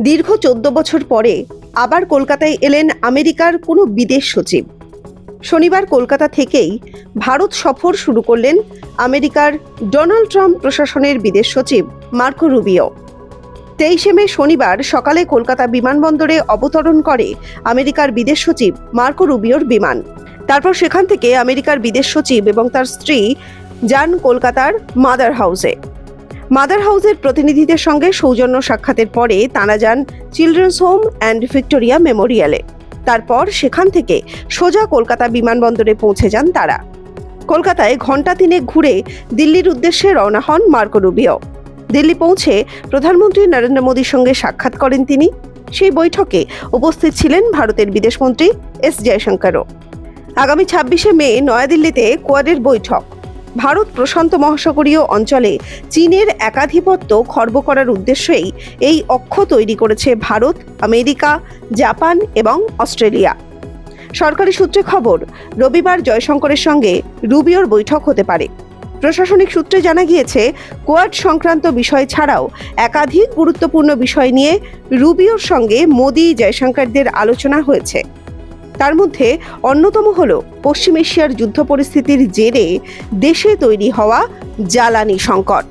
দীর্ঘ 14 বছর পরে আবার কলকাতায় এলেন আমেরিকার কোনো বিদেশ সচিব। শনিবার কলকাতা থেকেই ভারত সফর শুরু করলেন আমেরিকার ডোনাল্ড ট্রাম্প প্রশাসনের বিদেশ সচিব মার্কো রুবিও। 23 মে শনিবার সকালে কলকাতা বিমানবন্দরে অবতরণ করে আমেরিকার বিদেশ সচিব মার্কো রুবিওর বিমান। তারপর সেখান থেকে আমেরিকার বিদেশ সচিব এবং তার স্ত্রী যান কলকাতার মাদার হাউসের প্রতিনিধিদের সঙ্গে সৌজন্য সাক্ষাতের পরে তাঁরা যান চিলড্রেন্স হোম অ্যান্ড ভিক্টোরিয়া মেমোরিয়ালে। তারপর সেখান থেকে সোজা কলকাতা বিমানবন্দরে পৌঁছে যান তারা। কলকাতায় ঘণ্টা 3 ঘুরে দিল্লির উদ্দেশ্যে রওনা হন মার্কো রুবিও। দিল্লি পৌঁছে প্রধানমন্ত্রী নরেন্দ্র মোদীর সঙ্গে সাক্ষাৎ করেন তিনি। সেই বৈঠকে উপস্থিত ছিলেন ভারতের বিদেশমন্ত্রী এস জয়শঙ্করও। আগামী 26 মে নয়াদিল্লিতে কোয়াডের বৈঠক। ভারত প্রশান্ত মহাসাগরীয় অঞ্চলে চীনের একাধিপত্য খর্ব করার উদ্দেশ্যেই এই অক্ষ তৈরি করেছে ভারত, আমেরিকা, জাপান এবং অস্ট্রেলিয়া। সরকারি সূত্রে খবর, রবিবার জয়শঙ্করের সঙ্গে রুবিওর বৈঠক হতে পারে। প্রশাসনিক সূত্রে জানা গিয়েছে, কোয়াড সংক্রান্ত বিষয় ছাড়াও একাধিক গুরুত্বপূর্ণ বিষয় নিয়ে রুবিওর সঙ্গে মোদি জয়শঙ্করদের আলোচনা হয়েছে। তার মধ্যে অন্যতম হল পশ্চিম এশিয়ার যুদ্ধ পরিস্থিতির জেরে দেশে তৈরি হওয়া জ্বালানি সংকট।